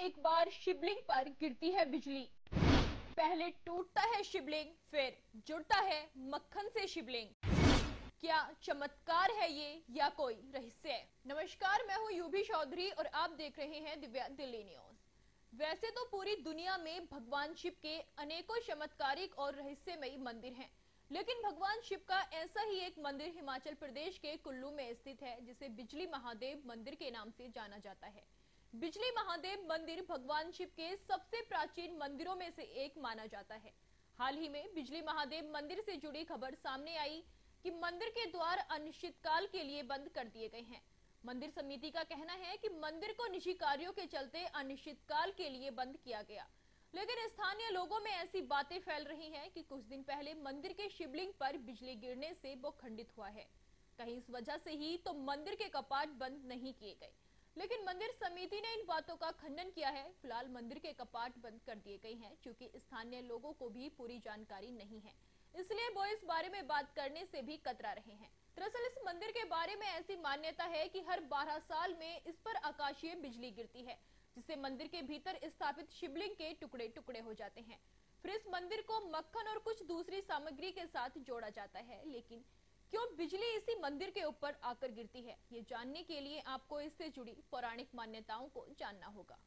एक बार शिवलिंग पर गिरती है बिजली। पहले टूटता है शिवलिंग, फिर जुड़ता है मक्खन से शिवलिंग। क्या चमत्कार है ये या कोई रहस्य है? नमस्कार, मैं हूं यूभी चौधरी और आप देख रहे हैं दिव्या दिल्ली न्यूज। वैसे तो पूरी दुनिया में भगवान शिव के अनेकों चमत्कारिक और रहस्यमयी मंदिर हैं, लेकिन भगवान शिव का ऐसा ही एक मंदिर हिमाचल प्रदेश के कुल्लू में स्थित है, जिसे बिजली महादेव मंदिर के नाम से जाना जाता है। बिजली महादेव मंदिर भगवान शिव के सबसे प्राचीन मंदिरों में से एक माना जाता है। हाल ही में बिजली महादेव मंदिर से जुड़ी खबर सामने आई कि मंदिर के द्वार अनिश्चितकाल के लिए बंद कर दिए गए हैं। मंदिर समिति का कहना है कि मंदिर को निजी कार्यों के चलते अनिश्चितकाल के लिए बंद किया गया, लेकिन स्थानीय लोगों में ऐसी बातें फैल रही हैं कि कुछ दिन पहले मंदिर के शिवलिंग पर बिजली गिरने से वो खंडित हुआ है। कहीं इस वजह से ही तो मंदिर के कपाट बंद नहीं किए गए, लेकिन मंदिर समिति ने इन बातों का खंडन किया है। फिलहाल मंदिर के कपाट बंद कर दिए गए हैं, क्योंकि स्थानीय लोगों को भी पूरी जानकारी नहीं है, इसलिए वो इस बारे में बात करने से भी कतरा रहे हैं। दरअसल इस मंदिर के बारे में ऐसी मान्यता है कि हर 12 साल में इस पर आकाशीय बिजली गिरती है, जिससे मंदिर के भीतर स्थापित शिवलिंग के टुकड़े टुकड़े हो जाते हैं। फिर इस मंदिर को मक्खन और कुछ दूसरी सामग्री के साथ जोड़ा जाता है। लेकिन क्यों बिजली इसी मंदिर के ऊपर आकर गिरती है, ये जानने के लिए आपको इससे जुड़ी पौराणिक मान्यताओं को जानना होगा।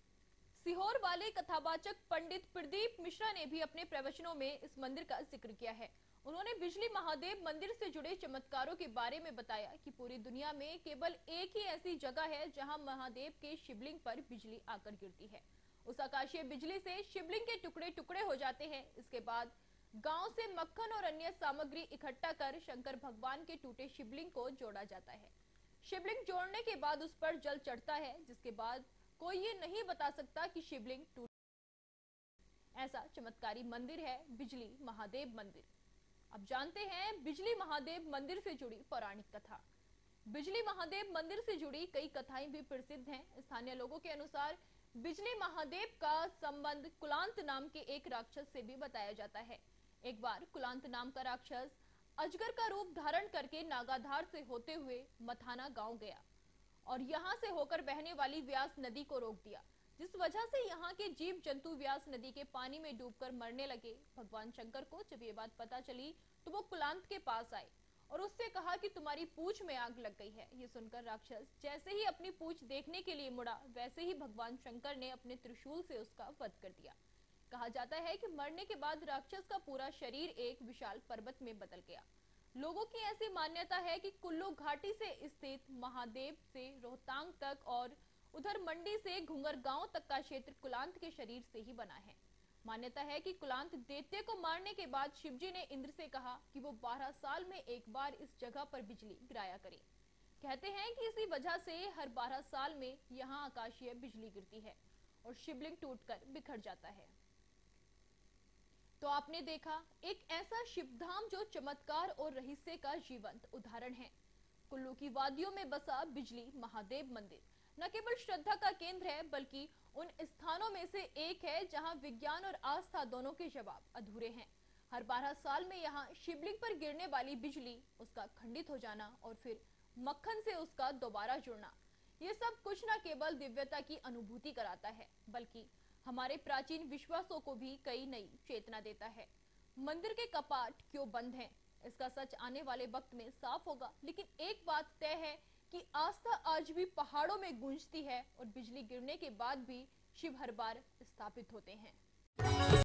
सीहोर वाले कथावाचक पंडित प्रदीप मिश्रा ने भी अपने प्रवचनों में इस मंदिर का जिक्र किया है। उन्होंने बिजली महादेव मंदिर से जुड़े चमत्कारों के बारे में बताया कि पूरी दुनिया में केवल एक ही ऐसी जगह है जहां महादेव के शिवलिंग पर बिजली आकर गिरती है। उस आकाशीय बिजली से शिवलिंग के टुकड़े टुकड़े हो जाते हैं। इसके बाद गांव से मक्खन और अन्य सामग्री इकट्ठा कर शंकर भगवान के टूटे शिवलिंग को जोड़ा जाता है। शिवलिंग जोड़ने के बाद उस पर जल चढ़ता है, जिसके बाद कोई ये नहीं बता सकता कि शिवलिंग टूट। ऐसा चमत्कारी मंदिर है बिजली महादेव मंदिर। अब जानते हैं बिजली महादेव मंदिर से जुड़ी पौराणिक कथा। बिजली महादेव मंदिर से जुड़ी कई कथाएं भी प्रसिद्ध हैं। स्थानीय लोगों के अनुसार बिजली महादेव का संबंध कुलांत नाम के एक राक्षस से भी बताया जाता है। एक बार कुलांत नाम का राक्षस अजगर का रूप धारण करके नागाधार से होते हुए मथाना गांव गया और यहां से होकर बहने वाली व्यास नदी को रोक दिया, जिस वजह से यहाँ के जीव जंतु व्यास नदी के पानी में डूबकर मरने लगे। भगवान शंकर को जब ये बात पता चली तो वो कुलांत के पास आए और उससे कहा कि तुम्हारी पूंछ में आग लग गई है। ये सुनकर राक्षस जैसे ही अपनी पूंछ देखने के लिए मुड़ा, वैसे ही भगवान शंकर ने अपने त्रिशूल से उसका वध कर दिया। कहा जाता है कि मरने के बाद राक्षस का पूरा शरीर एक विशाल पर्वत में बदल गया। लोगों की ऐसी मान्यता है कि कुल्लू घाटी से स्थित महादेव से रोहतांग तक और उधर मंडी से घुंगर गांव तक का क्षेत्र कुलांत के शरीर से ही बना है। मान्यता है कि कुलांत दैत्य को मारने के बाद शिवजी ने इंद्र से कहा कि वो 12 साल में एक बार इस जगह पर बिजली गिराया करे। कहते हैं कि इसी वजह से हर 12 साल में यहाँ आकाशीय बिजली गिरती है और शिवलिंग टूटकर बिखर जाता है। तो आपने देखा एक ऐसा शिवधाम जो चमत्कार और रहस्य का जीवंत उदाहरण है। कुल्लू की वादियों में बसा बिजली महादेव मंदिर न केवल श्रद्धा का केंद्र है, बल्कि उन स्थानों में से एक है जहां विज्ञान और आस्था दोनों के जवाब अधूरे हैं। हर 12 साल में यहाँ शिवलिंग पर गिरने वाली बिजली, उसका खंडित हो जाना और फिर मक्खन से उसका दोबारा जुड़ना, ये सब कुछ न केवल दिव्यता की अनुभूति कराता है, बल्कि हमारे प्राचीन विश्वासों को भी कई नई चेतना देता है। मंदिर के कपाट क्यों बंद हैं, इसका सच आने वाले वक्त में साफ होगा, लेकिन एक बात तय है कि आस्था आज भी पहाड़ों में गूंजती है और बिजली गिरने के बाद भी शिव हर बार स्थापित होते हैं।